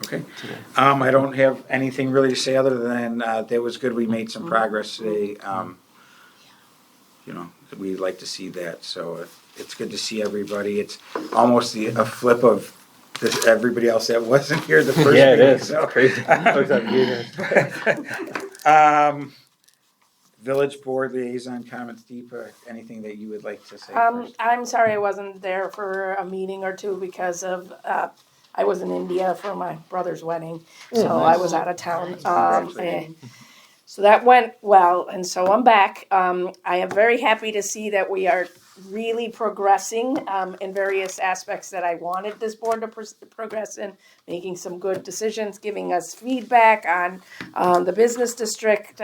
Okay. today. I don't have anything really to say other than, that was good, we made some progress today. we'd like to see that. So it's good to see everybody. It's almost a flip of everybody else that wasn't here the first Yeah, it meeting. is. So. Crazy. Looks like you guys. Village board liaison comments, Deepa, anything that you would like to say first? I'm sorry I wasn't there for a meeting or two because of, I was in India for my brother's wedding, so I was out of town. Congratulations. So that went well, and so I'm back. I am very happy to see that we are really progressing in various aspects that I wanted this board to progress in, making some good decisions, giving us feedback on the business district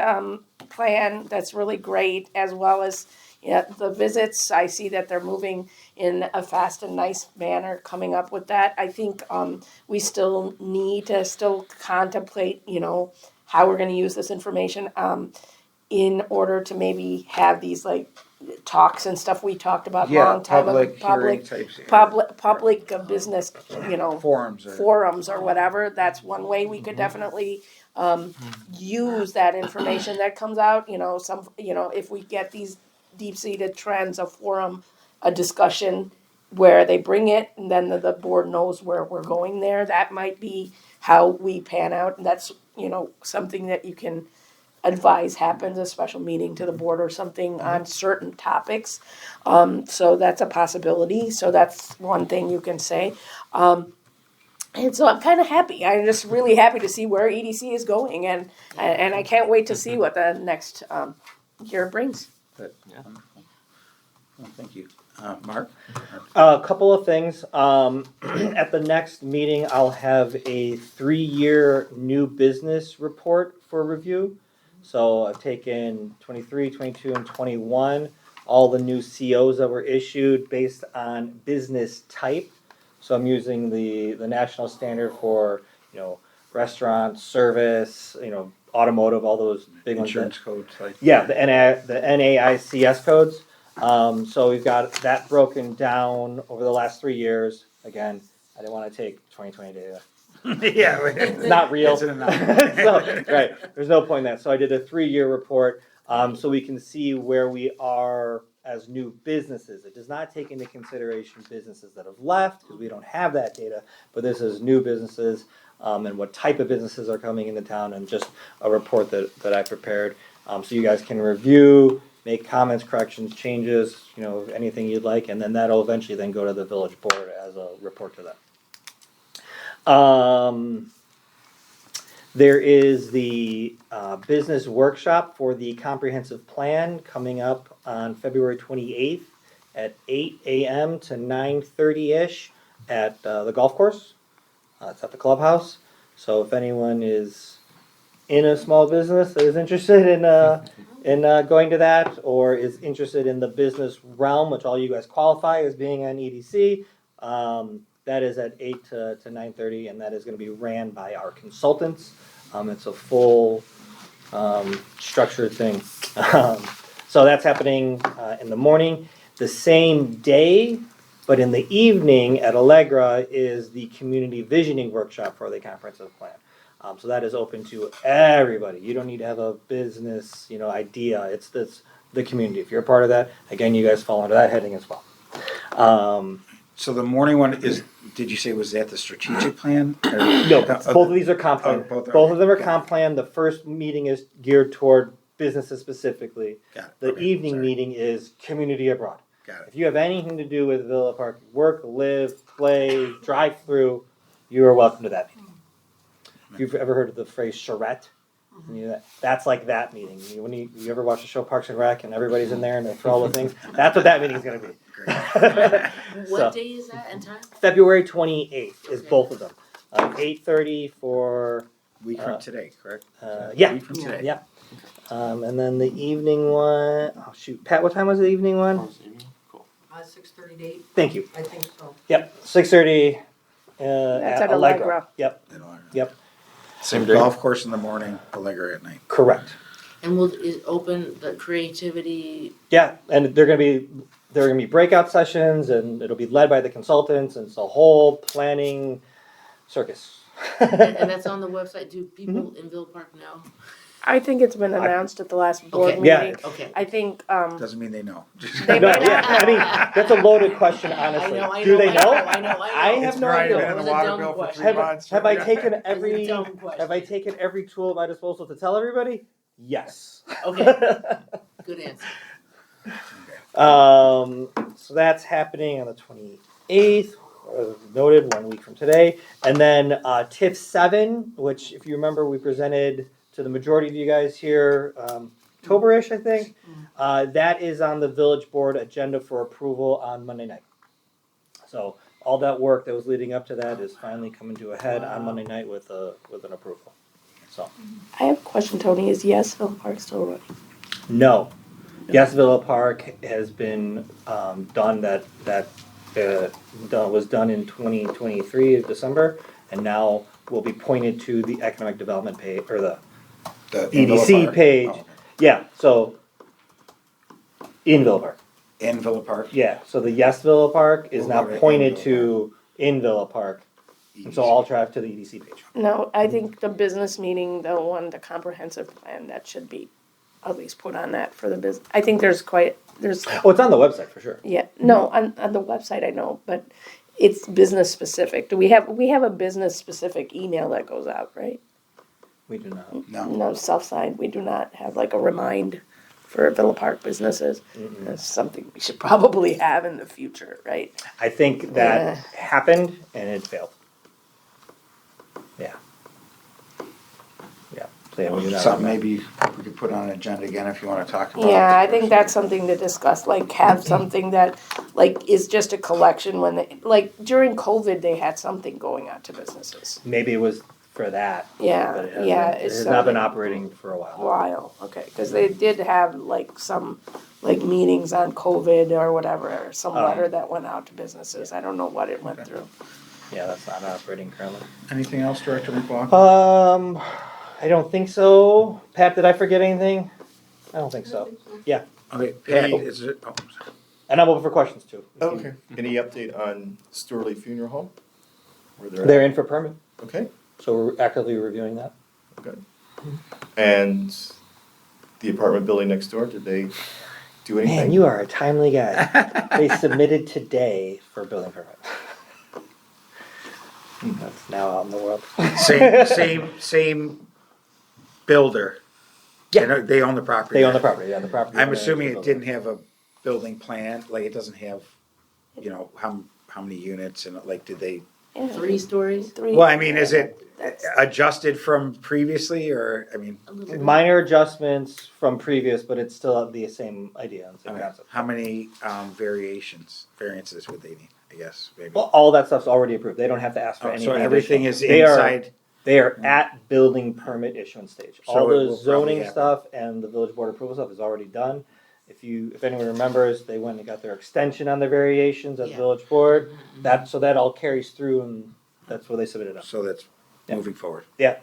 plan. That's really great, as well as the visits. I see that they're moving in a fast and nice manner, coming up with that. I think we still need to contemplate, how we're going to use this information in order to maybe have these like talks and stuff we talked about long time ago. Hearing types. Public business, forums or whatever. That's one way we could definitely use that information that comes out. If we get these deep-seated trends, a forum, a discussion where they bring it, and then the board knows where we're going there. That might be how we pan out, and that's something that you can advise happens, a special meeting to the board or something on certain topics. So that's a possibility. So that's one thing you can say. And so I'm kind of happy. I'm just really happy to see where EDC is going, and I can't wait to see what the next year brings. Good. Well, thank you. Mark? A couple of things. At the next meeting, I'll have a 3-year new business report for review. So I've taken 23, 22, and 21, all the new COs that were issued based on business type. So I'm using the national standard for, restaurant, service, automotive, all those big Insurance ones. codes. Yeah, the NAICS codes. So we've got that broken down over the last 3 years. Again, I didn't want to take 2020 data. Yeah. It's not real. It's an anomaly. Right, there's no point in that. So I did a 3-year report, so we can see where we are as new businesses. It does not take into consideration businesses that have left, because we don't have that data, but this is new businesses, and what type of businesses are coming into town, and just a report that I prepared. So you guys can review, make comments, corrections, changes, anything you'd like, and then that'll eventually then go to the village board as a report to them. There is the business workshop for the comprehensive plan coming up on February 28th at 8 a.m. to 9:30-ish at the golf course. It's at the clubhouse. So if anyone is in a small business that is interested in going to that, or is interested in the business realm, which all you guys qualify as being on EDC, that is at 8 to 9:30, and that is going to be ran by our consultants. It's a full structured thing. So that's happening in the morning. The same day, but in the evening at Allegra, is the community visioning workshop for the comprehensive plan. So that is open to everybody. You don't need to have a business, idea. It's the community. If you're a part of that, again, you guys fall under that heading as well. So the morning one is, did you say was that the strategic plan? No, both of these are comp plan. Both of them are comp plan. The first meeting is geared toward businesses specifically. Got it. The Okay, evening sorry. meeting is community abroad. Got it. If you have anything to do with Villa Park, work, live, play, drive through, you are welcome to that meeting. If you've ever heard of the phrase charrette, that's like that meeting. When you ever watch the show Parks and Rec and everybody's in there and they throw all the things, that's what that meeting is going to be. What day is that and time? February 28th is Okay. both of them. 8:30 for Week from today, correct? yeah. Week from today. Yeah. And then the evening one, oh shoot, Pat, what time was the evening one? Cool. 6:30 to 8. Thank you. I think so. Yep, 6:30 That's at at Allegra. Allegra. Yep, They don't- yep, Same day. Golf course in the morning, Allegra at night. correct. And is open the creativity? Yeah, and there are gonna be breakout sessions, and it'll be led by the consultants, and it's a whole planning circus. And that's on the website. Do people in Villa Park know? I think it's been announced at the last board Okay. Yeah. meeting. Okay. I think, Doesn't mean they know. They No, might yeah, not. I mean, that's a loaded question, honestly. Do they know? I have It's no probably idea. been in It was the a water dumb bill for question. 3 months. Have I Yeah. taken It's a every dumb question. have I taken every tool at my disposal to tell everybody? Yes. Okay. Good answer. So that's happening on the 28th, noted 1 week from today. And then TIF 7, which if you remember we presented to the majority of you guys here October-ish, I think. That is on the village board agenda for approval on Monday night. So all that work that was leading up to that is finally coming to a head on Monday night with an approval. So I have a question, Tony. Is Yesville Park still running? no. Yes, Villa Park has been done. Was done in 2023 December, and now will be pointed to the economic development page or the EDC Villa Park. page. Oh, Yeah, so in Villa Park. in Villa Park. Yeah, so the Yes Villa Park is We'll now go to pointed in to in Villa Park, and so all traffic to the EDC page. No, I think the business meeting, the one, the comprehensive plan, that should be at least put on that for the business. I think there's, Oh, it's on the website for sure. yeah, no, on the website I know, but it's business specific. We have a business specific email that goes out, right? We do not. No. No, south side, we do not have like a remind for Villa Park businesses. That's something we should probably have in the future, right? I think that Yeah. happened and it failed. Yeah. Yeah. So yeah, we do not. Something maybe we could put on an agenda again if you want to talk about it. Yeah, I think that's something to discuss, like have something that, like, is just a collection when they, like, during COVID, they had something going on to businesses. Maybe it was for that. Yeah, But it yeah, it it's has not been something- operating for a while. While, okay, cause they did have like some, like meetings on COVID or whatever, or some Oh. letter that went out to businesses, I don't know what it went through. Yeah, that's not operating currently. Anything else, Director McLaughlin? I don't think so. Pat, did I forget anything? I don't think so. Yeah, Okay, Pat, is it? Oh, sorry. and I'm open for questions too. Okay. Any update on Sturley Funeral Home? Where they're They're at? in for permit, Okay, so we're actively reviewing that. good. And the apartment building next door, did they do anything? Man, you are a timely guy. They submitted today for a building permit. That's now out in the world. Same builder. Yeah. They own the property. They own the property, yeah, the property. I'm owner is assuming the it builder. didn't have a building plan, like it doesn't have, how many units and like, did they? Yeah. 3 stories? Three. Well, I mean, is it That's- adjusted from previously or, I mean, A little bit. Minor adjustments from previous, but it's still the same idea, the same concept. how many variances would they need, I guess, maybe? Well, all that stuff's already approved. They don't have to ask for Oh, anything. so everything additional. is inside, They are at building permit issuance stage. So All it the will probably zoning happen. stuff and the village board approval stuff is already done. If anyone remembers, they went and got their extension on the variations at the Yeah. village board. So that all carries through and that's where they submitted it. so that's Yeah. moving forward. Yeah,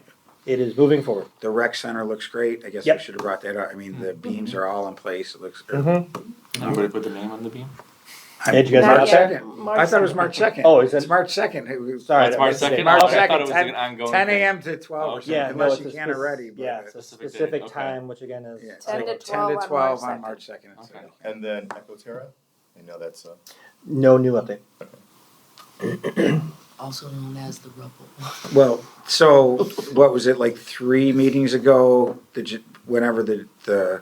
it is moving forward. The rec center looks great, I guess we Yep. should have brought that up, I mean, the beams are all in place, it looks. Anybody put the name on the beam? Did you guys Not out yet. there? I thought it was March 2nd. Oh, is it? It's March 2nd. Sorry, That's March that's the 2nd? date. March Okay, I 2nd, thought it was 10 an ongoing 10 thing. a.m. to 12 or Okay. something, Yeah, no, unless it's you a can already. But Yeah, it's a Specific specific date, okay. time, which again is. Yeah, 10 to so 12 10 to on 12 March on March 2nd. Okay. And then Ecoterra? I know that's, No new update. Also known as the rubble. Well, so what was it, like 3 meetings ago, whenever the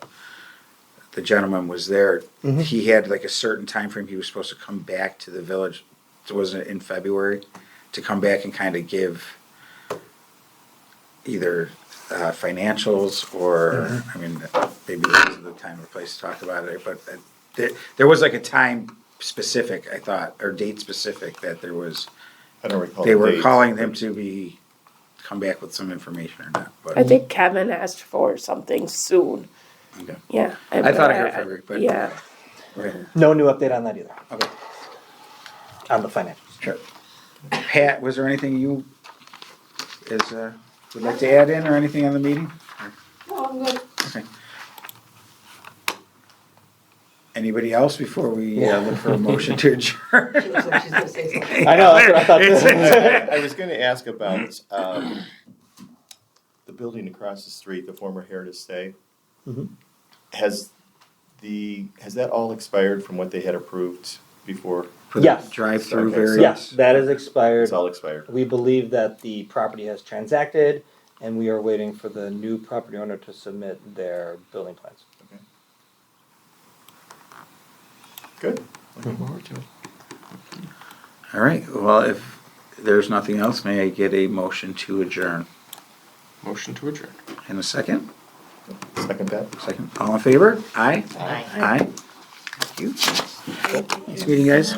gentleman was there, Mhm. he had like a certain time frame he was supposed to come back to the village, was it in February, to come back and kind of give either financials or, I mean, maybe this is the time or place to talk about it, but there was like a time specific, I thought, or date specific that there was, I don't recall. they the were dates. calling him to come back with some information or not, but. I think Kevin asked for something soon, Okay. yeah. I thought I heard February, but. Yeah, Okay, No new update on that either, okay, on the financials. sure. Pat, was there anything you would like to add in or anything on the meeting? no, I'm good. Okay. Anybody else before we look for a motion to adjourn? She looks like she's gonna say something. I know, that's what I thought. It's- I was gonna ask about, the building across the street, the former Heritage Stay, Mhm. has that all expired from what they had approved before? For the Yes. drive-through Okay, so- variance? Yes, that is expired. It's all expired. We believe that the property has transacted, and we are waiting for the new property owner to submit their building plans. Okay. Good. Looking forward to it. All right, well, if there's nothing else, may I get a motion to adjourn? Motion to adjourn. In a second? Second that? Second, all in favor? Aye? Aye. Aye. Thank you. Nice meeting, guys.